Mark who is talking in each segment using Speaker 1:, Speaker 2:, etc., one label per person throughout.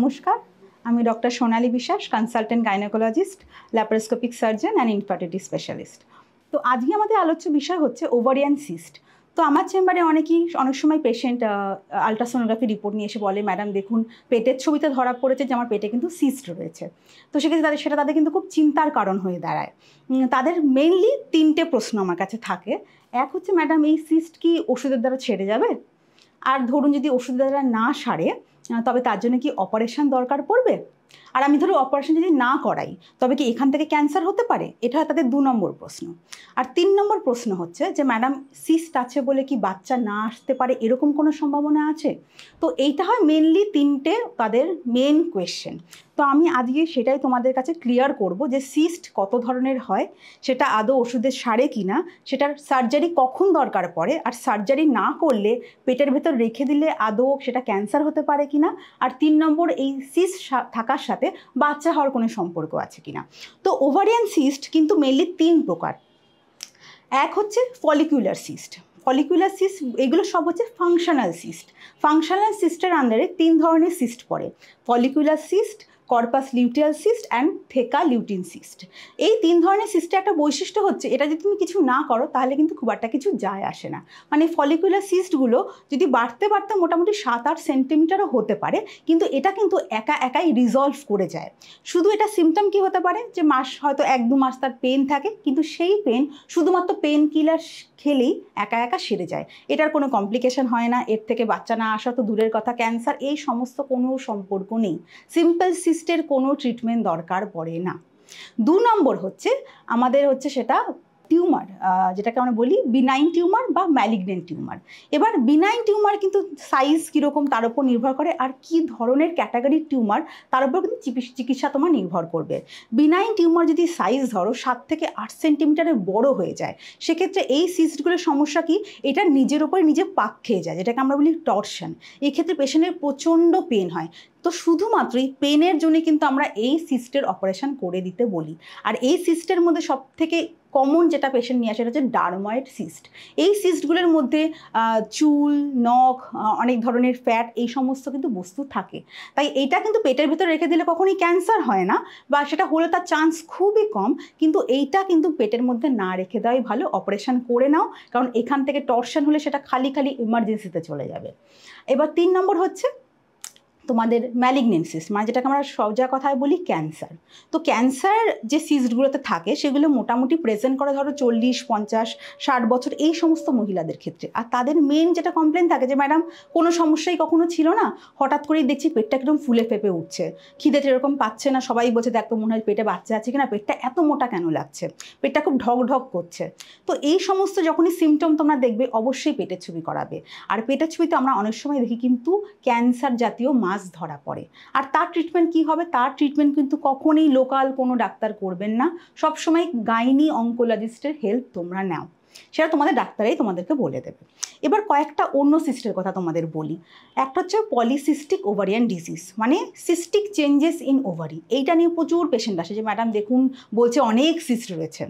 Speaker 1: নমস্কার, আমি ডক্টর সোনালী বিশ্বাস, consultant gynaecologist, laparoscopic surgeon and infertility specialist. তো আজকে আমাদের আলোচ্য বিষয় হচ্ছে ওভারিয়ান সিস্ট। তো আমার চেম্বারে অনেক সময় পেশেন্ট আলট্রাসোনোগ্রাফি রিপোর্ট নিয়ে এসে বলে, ম্যাডাম দেখুন পেটের ছবিতে ধরা পড়েছে যে আমার পেটে কিন্তু সিস্ট রয়েছে। তো সেক্ষেত্রে সেটা তাদের কিন্তু খুব চিন্তার কারণ হয়ে দাঁড়ায়। তাদের মেইনলি 3টে প্রশ্ন আমার কাছে থাকে। এক হচ্ছে, ম্যাডাম এই সিস্ট কি ওষুধের দ্বারা ছেড়ে যাবে? আর ধরুন যদি ওষুধের দ্বারা না সারে তবে তার জন্য কি অপারেশন দরকার পড়বে? আর আমি ধরো অপারেশন যদি না করাই তবে কি এখান থেকে ক্যান্সার হতে পারে? এটা তাদের 2 নম্বর প্রশ্ন। আর 3 নম্বর প্রশ্ন হচ্ছে যে ম্যাডাম সিস্ট আছে বলে কি বাচ্চা না আসতে পারে, এরকম কোনো সম্ভাবনা আছে? তো এইটা হয় মেনলি 3টে তাদের মেন কোয়েশ্চেন। তো আমি আজকে সেটাই তোমাদের কাছে ক্লিয়ার করব যে সিস্ট কত ধরনের হয়, সেটা আদৌ ওষুধের সারে কিনা, সেটার সার্জারি কখন দরকার পড়ে, আর সার্জারি না করলে পেটের ভেতর রেখে দিলে আদৌ সেটা ক্যান্সার হতে পারে কিনা, আর 3 নম্বর এই সিস্ট থাকার সাথে বাচ্চা হওয়ার কোনো সম্পর্ক আছে কিনা। তো ওভারিয়ান সিস্ট কিন্তু মেনলি 3 প্রকার। এক হচ্ছে ফলিকুলার সিস্ট। ফলিকুলার সিস্ট এগুলো সব হচ্ছে ফাংশনাল সিস্ট। ফাংশনাল সিস্টের আন্ডারে 3 ধরনের সিস্ট পড়ে: follicular cyst, corpus luteal cyst and theca lutein cyst. এই 3 ধরনের সিস্টের একটা বৈশিষ্ট্য হচ্ছে, এটা যদি তুমি কিছু না করো তাহলে কিন্তু খুব একটা কিছু যায় আসে না। মানে ফলিকুলার সিস্টগুলো যদি বাড়তে বাড়তে মোটামুটি 7-8 সেন্টিমিটারও হতে পারে, কিন্তু এটা কিন্তু একাই রিজলভ করে যায়। শুধু এটা সিমটম কি হতে পারে যে হয়তো 1-2 মাস তার পেন থাকে, কিন্তু সেই পেন শুধুমাত্র পেন কিলার খেলেই একা সেরে যায়। এটার কোনো কমপ্লিকেশন হয় না, এর থেকে বাচ্চা না আসা তো দূরের কথা, ক্যান্সার এই সমস্ত কোনো সম্পর্ক নেই। সিম্পল সিস্টের কোনো ট্রিটমেন্ট দরকার পড়ে না। 2 নম্বর হচ্ছে আমাদের হচ্ছে সেটা টিউমার, যেটাকে আমরা বলি বিনাইন টিউমার বা ম্যালিগনেন্ট টিউমার। এবার বিনাইন টিউমার কিন্তু সাইজ কীরকম তার উপর নির্ভর করে, আর কি ধরনের ক্যাটাগরির টিউমার তার উপর কিন্তু চিকিৎসা তোমার নির্ভর করবে। বিনাইন টিউমার যদি সাইজ ধরো 7 থেকে 8 সেন্টিমিটারের বড় হয়ে যায়, সেক্ষেত্রে এই সিস্টগুলোর সমস্যা কি, এটা নিজের ওপরে নিজে পাক খেয়ে যায়, যেটাকে আমরা বলি টর্শন। এক্ষেত্রে পেশেন্টের প্রচণ্ড পেন হয়। তো শুধুমাত্র এই পেনের জন্য কিন্তু আমরা এই সিস্টের অপারেশন করে দিতে বলি। আর এই সিস্টের মধ্যে সবথেকে কমন যেটা পেশেন্ট নিয়ে আসে, এটা হচ্ছে ডার্ময়েড সিস্ট। এই সিস্টগুলোর মধ্যে চুল, নখ, অনেক ধরনের ফ্যাট, এই সমস্ত কিন্তু বস্তু থাকে। তাই এইটা কিন্তু পেটের ভেতর রেখে দিলে কখনোই ক্যান্সার হয় না, বা সেটা হলে তার চান্স খুবই কম। কিন্তু এইটা কিন্তু পেটের মধ্যে না রেখে দেওয়াই ভালো, অপারেশন করে নাও, কারণ এখান থেকে টর্শন হলে সেটা খালি ইমার্জেন্সিতে চলে যাবে। এবার 3 নম্বর হচ্ছে তোমাদের ম্যালিগনেন্ট সিস্ট, মানে যেটাকে আমরা সহজা কথায় বলি ক্যান্সার। তো ক্যান্সার যে সিস্টগুলোতে থাকে সেগুলো মোটামুটি প্রেজেন্ট করে ধরো 40, 50, 60 বছর এই সমস্ত মহিলাদের ক্ষেত্রে। আর তাদের মেন যেটা কমপ্লেন থাকে যে ম্যাডাম কোনো সমস্যাই কখনো ছিল না, হঠাৎ করেই দেখছি পেটটা একদম ফুলে ফেপে উঠছে, খিদেতে এরকম পাচ্ছে না, সবাই বলছে দেখ তো মনে হয় পেটে বাচ্চা আছে কিনা, পেটটা এত মোটা কেন লাগছে, পেটটা খুব ঢক করছে। তো এই সমস্ত যখনই সিমটম তোমরা দেখবে অবশ্যই পেটের ছবি করাবে। আর পেটের ছবিতে আমরা অনেক সময় দেখি কিন্তু ক্যান্সার জাতীয় মাস ধরা পড়ে। আর তার ট্রিটমেন্ট কি হবে? তার ট্রিটমেন্ট কিন্তু কখনোই লোকাল কোনো ডাক্তার করবেন না, সবসময় গাইনি অঙ্কোলজিস্টের হেল্প তোমরা নাও, সেটা তোমাদের ডাক্তারাই তোমাদেরকে বলে দেবে। এবার কয়েকটা অন্য সিস্টের কথা তোমাদের বলি। একটা হচ্ছে পলিসিস্টিক ওভারিয়ান ডিজিজ, মানে সিস্টিক চেঞ্জেস ইন ওভারি। এইটা নিয়ে প্রচুর পেশেন্ট আসে যে ম্যাডাম দেখুন বলছে অনেক সিস্ট রয়েছে।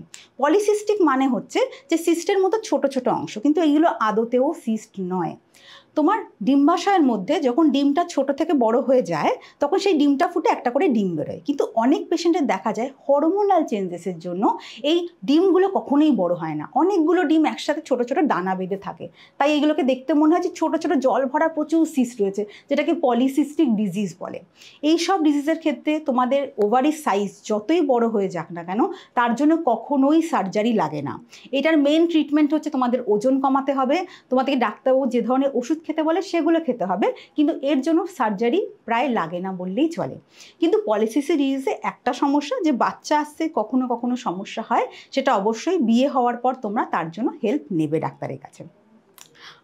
Speaker 1: পলিসিস্টিক মানে হচ্ছে যে সিস্টের মতো ছোট ছোট অংশ, কিন্তু এইগুলো আদতেও সিস্ট নয়। তোমার ডিম্বাশয়ের মধ্যে যখন ডিমটা ছোট থেকে বড় হয়ে যায় তখন সেই ডিমটা ফুটে একটা করে ডিম বেরোয়, কিন্তু অনেক পেশেন্টের দেখা যায় হরমোনাল চেঞ্জেসের জন্য এই ডিমগুলো কখনোই বড় হয় না, অনেকগুলো ডিম একসাথে ছোট ছোট দানা বেঁধে থাকে। তাই এগুলোকে দেখতে মনে হয় যে ছোট ছোট জল ভরা প্রচুর সিস্ট রয়েছে, যেটাকে পলিসিস্টিক ডিজিজ বলে। এই সব ডিজিজের ক্ষেত্রে তোমাদের ওভারির সাইজ যতই বড় হয়ে যাক না কেন তার জন্য কখনোই সার্জারি লাগে না। এটার মেন ট্রিটমেন্ট হচ্ছে তোমাদের ওজন কমাতে হবে, তোমাদেরকে ডাক্তারবাবু যে ধরনের ওষুধ খেতে বলে সেগুলো খেতে হবে, কিন্তু এর জন্য সার্জারি প্রায় লাগে না বললেই চলে। কিন্তু পলিসিস্টিক ডিজিজে একটা সমস্যা যে বাচ্চা আসতে কখনো কখনো সমস্যা হয়, সেটা অবশ্যই বিয়ে হওয়ার পর তোমরা তার জন্য হেল্প নেবে ডাক্তারের কাছে।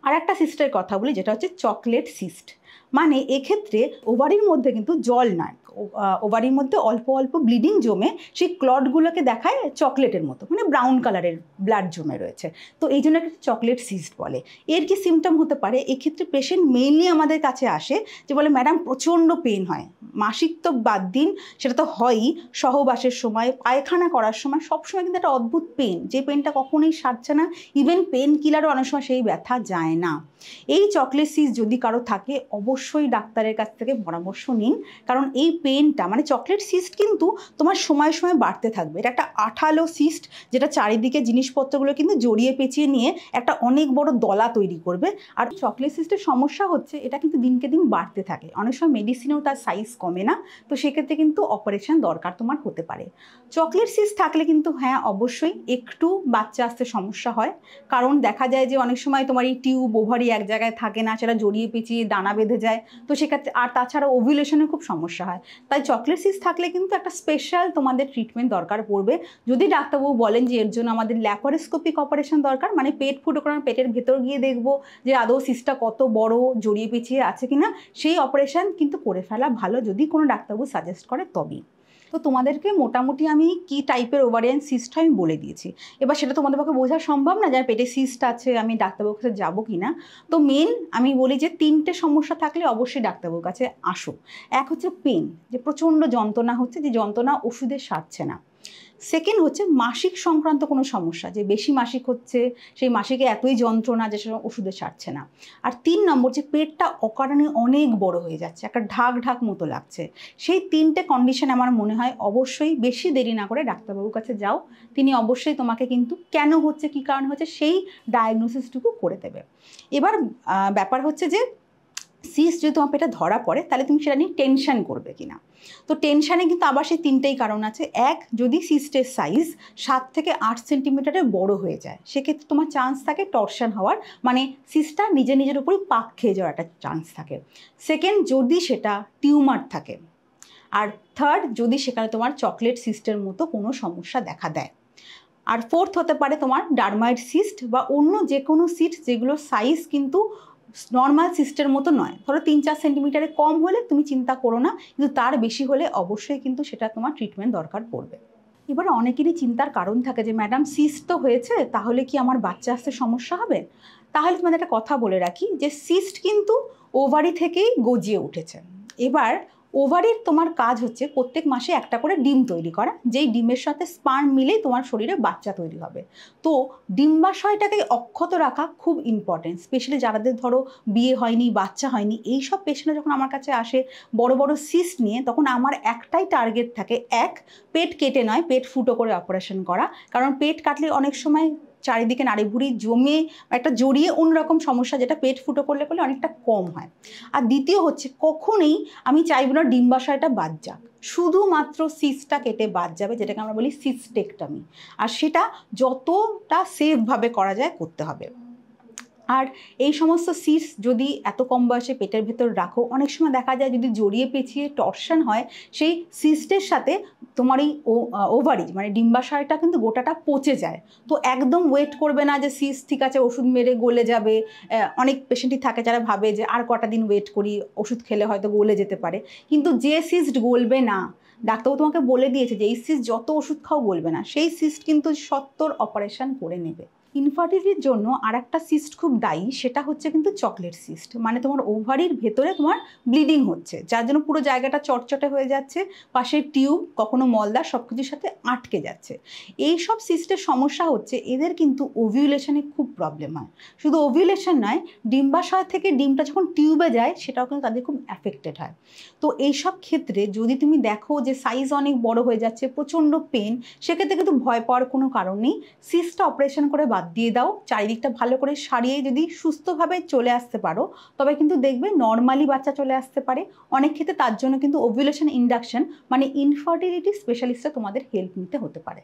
Speaker 1: আর একটা সিস্টের কথা বলি, যেটা হচ্ছে চকলেট সিস্ট। মানে এক্ষেত্রে ওভারির মধ্যে কিন্তু জল নয়, ওভারির মধ্যে অল্প অল্প ব্লিডিং জমে সেই ক্লটগুলোকে দেখায় চকলেটের মতো, মানে ব্রাউন কালারের ব্লাড জমে রয়েছে। তো এই জন্য একটা চকলেট সিস্ট বলে। এর কি সিমটম হতে পারে? এক্ষেত্রে পেশেন্ট মেইনলি আমাদের কাছে আসে যে বলে ম্যাডাম প্রচণ্ড পেন হয়, মাসিক তো বাদ দিন, সেটা তো হয়ই, সহবাসের সময়, পায়খানা করার সময় সবসময় কিন্তু একটা অদ্ভুত পেন, যে পেনটা কখনোই সারছে না। ইভেন পেন কিলারও অনেক সময় সেই ব্যথা যায় না। এই চকলেট সিস্ট যদি কারো থাকে অবশ্যই ডাক্তারের কাছ থেকে পরামর্শ নিন, কারণ এই পেনটা মানে চকলেট সিস্ট কিন্তু তোমার সময় সময় বাড়তে থাকবে। এটা একটা আঠালো সিস্ট, যেটা চারিদিকে জিনিসপত্রগুলো কিন্তু জড়িয়ে পেঁচিয়ে নিয়ে একটা অনেক বড় দলা তৈরি করবে। আর চকলেট সিস্টের সমস্যা হচ্ছে এটা কিন্তু দিনকে দিন বাড়তে থাকে, অনেক সময় মেডিসিনেও তার সাইজ কমে না, তো সেক্ষেত্রে কিন্তু অপারেশন দরকার তোমার হতে পারে। চকলেট সিস্ট থাকলে কিন্তু হ্যাঁ অবশ্যই একটু বাচ্চা আসতে সমস্যা হয়, কারণ দেখা যায় যে অনেক সময় তোমার এই টিউব ওভারি এক জায়গায় থাকে না, সেটা জড়িয়ে পেঁচিয়ে দানা বেঁধে যায়, তো সেক্ষেত্রে আর তাছাড়া ওভুলেশনে খুব সমস্যা হয়। তাই চকলেট সিস্ট থাকলে কিন্তু একটা স্পেশাল তোমাদের ট্রিটমেন্ট দরকার পড়বে। যদি ডাক্তারবাবু বলেন যে এর জন্য আমাদের ল্যাপারোস্কোপিক অপারেশন দরকার, মানে পেট ফুটো করার পেটের ভেতর গিয়ে দেখবো যে আদৌ সিস্টটা কত বড় জড়িয়ে পেঁচিয়ে আছে কিনা, সেই অপারেশন কিন্তু করে ফেলা ভালো, যদি কোনো ডাক্তারবাবু সাজেস্ট করে তবেই। তো তোমাদেরকে মোটামুটি আমি কি টাইপের ওভারিয়ান সিস্ট হয় আমি বলে দিয়েছি। এবার সেটা তোমাদের পক্ষে বোঝা সম্ভব না যার পেটে সিস্ট আছে আমি ডাক্তারবাবুর কাছে যাবো কি না। তো মেন আমি বলি যে 3টে সমস্যা থাকলে অবশ্যই ডাক্তারবাবুর কাছে আসো। এক হচ্ছে পেন, যে প্রচণ্ড যন্ত্রণা হচ্ছে, যে যন্ত্রণা ওষুধে সারছে না। সেকেন্ড হচ্ছে মাসিক সংক্রান্ত কোনো সমস্যা, যে বেশি মাসিক হচ্ছে, সেই মাসিকে এতই যন্ত্রণা যে সেটা ওষুধে সারছে না। আর 3 নম্বর যে পেটটা অকারণে অনেক বড় হয়ে যাচ্ছে, একটা ঢাক ঢাক মতো লাগছে। সেই 3টে কন্ডিশন আমার মনে হয় অবশ্যই বেশি দেরি না করে ডাক্তারবাবুর কাছে যাও, তিনি অবশ্যই তোমাকে কিন্তু কেন হচ্ছে কী কারণ হচ্ছে সেই ডায়াগনোসিসটুকু করে দেবে। এবার ব্যাপার হচ্ছে যে সিস্ট যদি তোমার পেটে ধরা পড়ে তাহলে তুমি সেটা নিয়ে টেনশন করবে কিনা। তো টেনশানে কিন্তু আবার সেই 3টেই কারণ আছে। এক, যদি সিস্টের সাইজ 7 থেকে 8 সেন্টিমিটারের বড় হয়ে যায় সেক্ষেত্রে তোমার চান্স থাকে টর্শন হওয়ার, মানে সিস্টটা নিজের উপরই পাক খেয়ে যাওয়ার একটা চান্স থাকে। সেকেন্ড, যদি সেটা টিউমার থাকে। আর থার্ড, যদি সেখানে তোমার চকলেট সিস্টের মতো কোনো সমস্যা দেখা দেয়। আর ফোর্থ হতে পারে তোমার ডার্মাইড সিস্ট বা অন্য যে কোনো সিস্ট যেগুলো সাইজ কিন্তু নর্মাল সিস্টের মতো নয়। ধরো 3-4 সেন্টিমিটারে কম হলে তুমি চিন্তা করো না, কিন্তু তার বেশি হলে অবশ্যই কিন্তু সেটা তোমার ট্রিটমেন্ট দরকার পড়বে। এবারে অনেকেরই চিন্তার কারণ থাকে যে ম্যাডাম সিস্ট তো হয়েছে, তাহলে কি আমার বাচ্চা আসতে সমস্যা হবে? তাহলে তোমাদের একটা কথা বলে রাখি যে সিস্ট কিন্তু ওভারি থেকেই গজিয়ে উঠেছে। এবার ওভারির তোমার কাজ হচ্ছে প্রত্যেক মাসে একটা করে ডিম তৈরি করা, যেই ডিমের সাথে স্পার্ম মিলেই তোমার শরীরে বাচ্চা তৈরি হবে। তো ডিম্বাশয়টাকে অক্ষত রাখা খুব ইম্পর্টেন্ট, স্পেশালি যাদের ধরো বিয়ে হয়নি, বাচ্চা হয়নি, এই সব পেশেন্টরা যখন আমার কাছে আসে বড় বড় সিস্ট নিয়ে, তখন আমার একটাই টার্গেট থাকে, এক, পেট কেটে নয়, পেট ফুটো করে অপারেশন করা। কারণ পেট কাটলে অনেক সময় চারিদিকে নাড়ি ভুড়ি জমে একটা জড়িয়ে অন্যরকম সমস্যা, যেটা পেট ফুটো করলে অনেকটা কম হয়। আর দ্বিতীয় হচ্ছে, কখনোই আমি চাইব না ডিম্বাশয়টা বাদ যাক, শুধুমাত্র সিস্টটা কেটে বাদ যাবে, যেটাকে আমরা বলি সিস্টেক্টমি। আর সেটা যতটা সেফভাবে করা যায় করতে হবে। আর এই সমস্ত সিস্ট যদি এত কম বয়সে পেটের ভেতর রাখো, অনেক সময় দেখা যায় যদি জড়িয়ে পেঁচিয়ে টর্শন হয়, সেই সিস্টের সাথে তোমার এই ওভারি মানে ডিম্বাশয়টা কিন্তু গোটাটা পচে যায়। তো একদম ওয়েট করবে না যে সিস্ট ঠিক আছে ওষুধ মেরে গলে যাবে। অনেক পেশেন্টই থাকে যারা ভাবে যে আর কটা দিন ওয়েট করি, ওষুধ খেলে হয়তো গলে যেতে পারে, কিন্তু যে সিস্ট গলবে না, ডাক্তারবাবু তোমাকে বলে দিয়েছে যে এই সিস্ট যত ওষুধ খাও গলবে না, সেই সিস্ট কিন্তু 70 অপারেশন করে নেবে। ইনফার্টিলিটির জন্য আর একটা সিস্ট খুব দায়ী, সেটা হচ্ছে কিন্তু চকলেট সিস্ট, মানে তোমার ওভারির ভেতরে তোমার ব্লিডিং হচ্ছে, যার জন্য পুরো জায়গাটা চটচটে হয়ে যাচ্ছে, পাশের টিউব কখনো মলদার সব কিছুর সাথে আটকে যাচ্ছে। এই সব সিস্টের সমস্যা হচ্ছে এদের কিন্তু ওভিউলেশনে খুব প্রবলেম হয়। শুধু ওভিউলেশন নয়, ডিম্বাশয় থেকে ডিমটা যখন টিউবে যায় সেটাও কিন্তু তাদের খুব অ্যাফেক্টেড হয়। তো এইসব ক্ষেত্রে যদি তুমি দেখো যে সাইজ অনেক বড় হয়ে যাচ্ছে, প্রচণ্ড পেন, সেক্ষেত্রে কিন্তু ভয় পাওয়ার কোনো কারণ নেই। সিস্টটা অপারেশন করে বাদ দিয়ে দাও, চারিদিকটা ভালো করে সারিয়ে যদি সুস্থভাবে চলে আসতে পারো, তবে কিন্তু দেখবে নর্মালি বাচ্চা চলে আসতে পারে। অনেক ক্ষেত্রে তার জন্য কিন্তু ওভিউলেশন ইন্ডাকশন মানে ইনফার্টিলিটি স্পেশালিস্টরা তোমাদের হেল্প নিতে হতে পারে।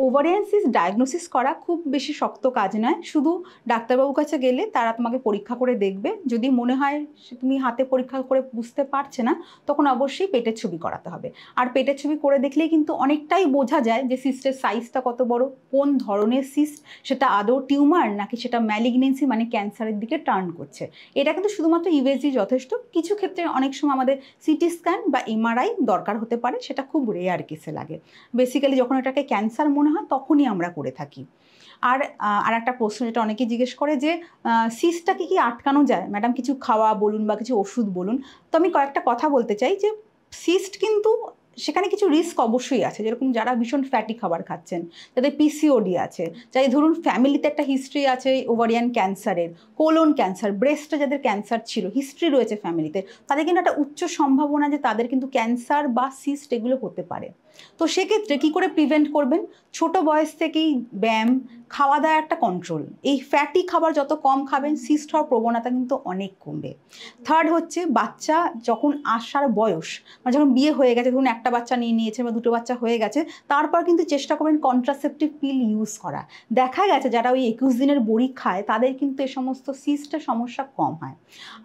Speaker 1: ওভারিয়ান সিস্ট ডায়াগনোসিস করা খুব বেশি শক্ত কাজ নয়, শুধু ডাক্তারবাবুর কাছে গেলে তারা তোমাকে পরীক্ষা করে দেখবে, যদি মনে হয় তুমি হাতে পরীক্ষা করে বুঝতে পারছে না, তখন অবশ্যই পেটের ছবি করাতে হবে। আর পেটের ছবি করে দেখলেই কিন্তু অনেকটাই বোঝা যায় যে সিস্টের সাইজটা কত বড়, কোন ধরনের সিস্ট, সেটা আদৌ টিউমার নাকি সেটা ম্যালিগনেন্সি মানে ক্যান্সারের দিকে টার্ন করছে। এটা কিন্তু শুধুমাত্র ইউএসজি যথেষ্ট, কিছু ক্ষেত্রে অনেক সময় আমাদের সিটি স্ক্যান বা এমআরআই দরকার হতে পারে, সেটা খুব রেয়ার কেসে লাগে। বেসিক্যালি যখন এটাকে ক্যান্সার মনে হয় তখনই আমরা করে থাকি। আর একটা প্রশ্ন যেটা অনেকেই জিজ্ঞেস করে যে সিস্টটাকে কি আটকানো যায় ম্যাডাম, কিছু খাওয়া বলুন বা কিছু ওষুধ বলুন। তো আমি কয়েকটা কথা বলতে চাই যে সিস্ট কিন্তু সেখানে কিছু রিস্ক অবশ্যই আছে, যেরকম যারা ভীষণ ফ্যাটি খাবার খাচ্ছেন, যাদের পিসিওডি আছে, যাই ধরুন ফ্যামিলিতে একটা হিস্ট্রি আছে ওভারিয়ান ক্যান্সারের, কোলন ক্যান্সার, ব্রেস্টে যাদের ক্যান্সার ছিল, হিস্ট্রি রয়েছে ফ্যামিলিতে, তাদের কিন্তু একটা উচ্চ সম্ভাবনা যে তাদের কিন্তু ক্যান্সার বা সিস্ট এগুলো হতে পারে। তো সেক্ষেত্রে কী করে প্রিভেন্ট করবেন? ছোট বয়স থেকেই ব্যায়াম, খাওয়া দাওয়া একটা কন্ট্রোল, এই ফ্যাটি খাবার যত কম খাবেন সিস্ট হওয়ার প্রবণতা কিন্তু অনেক কমবে। থার্ড হচ্ছে বাচ্চা যখন আসার বয়স, মানে যখন বিয়ে হয়ে গেছে, ধরুন একটা বাচ্চা নিয়ে নিয়েছে বা দুটো বাচ্চা হয়ে গেছে, তারপর কিন্তু চেষ্টা করবেন কন্ট্রাসেপটিভ পিল ইউজ করা। দেখা গেছে যারা ওই 21 দিনের বড়ি খায় তাদের কিন্তু এই সমস্ত সিস্টের সমস্যা কম হয়।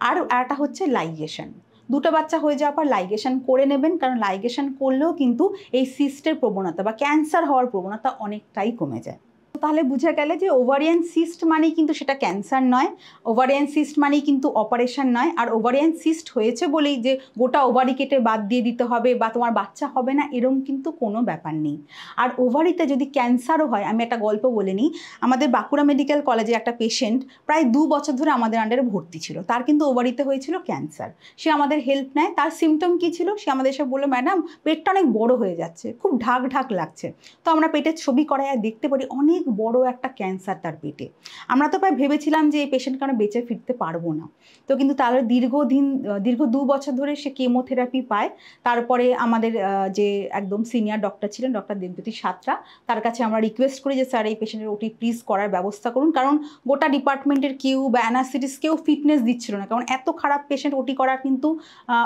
Speaker 1: আর একটা হচ্ছে লাইগেশন, দুটো বাচ্চা হয়ে যাওয়ার পর লাইগেশন করে নেবেন, কারণ লাইগেশন করলেও কিন্তু এই সিস্টের প্রবণতা বা ক্যান্সার হওয়ার প্রবণতা অনেকটাই কমে যায়। তাহলে বুঝে গেলে যে ওভারিয়ান সিস্ট মানেই কিন্তু সেটা ক্যান্সার নয়, ওভারিয়ান সিস্ট মানেই কিন্তু অপারেশন নয়, আর ওভারিয়ান সিস্ট হয়েছে বলেই যে গোটা ওভারি কেটে বাদ দিয়ে দিতে হবে বা তোমার বাচ্চা হবে না এরকম কিন্তু কোনো ব্যাপার নেই। আর ওভারিতে যদি ক্যান্সারও হয়, আমি একটা গল্প বলে নিই। আমাদের বাঁকুড়া মেডিকেল কলেজে একটা পেশেন্ট প্রায় 2 বছর ধরে আমাদের আন্ডারে ভর্তি ছিল, তার কিন্তু ওভারিতে হয়েছিল ক্যান্সার। সে আমাদের হেল্প নেয়, তার সিমটম কী ছিল, সে আমাদের এসে বললো ম্যাডাম পেটটা অনেক বড় হয়ে যাচ্ছে, খুব ঢাক ঢাক লাগছে। তো আমরা পেটের ছবি করায় দেখতে পারি অনেক বড় একটা ক্যান্সার তার পেটে। আমরা তো প্রায় ভেবেছিলাম যে এই পেশেন্টকে আমরা বেঁচে ফিরতে পারবো না। তো কিন্তু তার দীর্ঘ 2 বছর ধরে সে কেমোথেরাপি পায়। তারপরে আমাদের যে একদম সিনিয়র ডক্টর ছিলেন, ডক্টর দেবজ্যোতি সাঁতরা, তার কাছে আমরা রিকোয়েস্ট করি যে স্যার এই পেশেন্টের ওটি প্লিজ করার ব্যবস্থা করুন, কারণ গোটা ডিপার্টমেন্টের কেউ বা অ্যানাস্থেটিস্ট কেউ ফিটনেস দিচ্ছিল না, কারণ এত খারাপ পেশেন্ট ওটি করা কিন্তু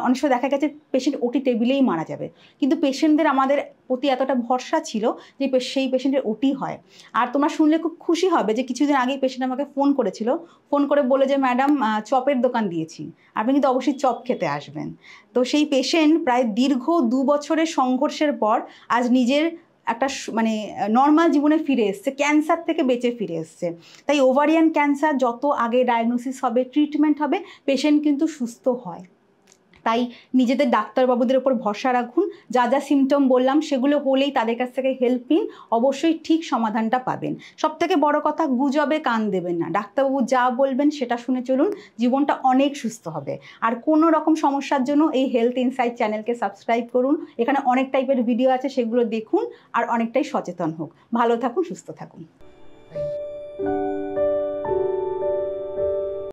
Speaker 1: অনেক সময় দেখা গেছে পেশেন্ট ওটি টেবিলেই মারা যাবে। কিন্তু পেশেন্টদের আমাদের প্রতি এতটা ভরসা ছিল যে সেই পেশেন্টের ওটি হয়। আর তোমরা শুনলে খুব খুশি হবে যে কিছুদিন আগেই পেশেন্ট আমাকে ফোন করেছিল, ফোন করে বলে যে ম্যাডাম চপের দোকান দিয়েছি, আপনি কিন্তু অবশ্যই চপ খেতে আসবেন। তো সেই পেশেন্ট প্রায় দীর্ঘ 2 বছরের সংঘর্ষের পর আজ নিজের একটা মানে নর্মাল জীবনে ফিরে এসছে, ক্যান্সার থেকে বেঁচে ফিরে এসছে। তাই ওভারিয়ান ক্যান্সার যত আগে ডায়াগনোসিস হবে, ট্রিটমেন্ট হবে, পেশেন্ট কিন্তু সুস্থ হয়। তাই নিজেদের ডাক্তারবাবুদের ওপর ভরসা রাখুন, যা যা সিমটম বললাম সেগুলো হলেই তাদের কাছ থেকে হেল্প নিন, অবশ্যই ঠিক সমাধানটা পাবেন। সবথেকে বড় কথা, গুজবে কান দেবেন না, ডাক্তারবাবু যা বলবেন সেটা শুনে চলুন, জীবনটা অনেক সুস্থ হবে। আর কোনো রকম সমস্যার জন্য এই হেলথ ইনসাইট চ্যানেলকে সাবস্ক্রাইব করুন, এখানে অনেক টাইপের ভিডিও আছে, সেগুলো দেখুন আর অনেকটাই সচেতন হোক। ভালো থাকুন, সুস্থ থাকুন।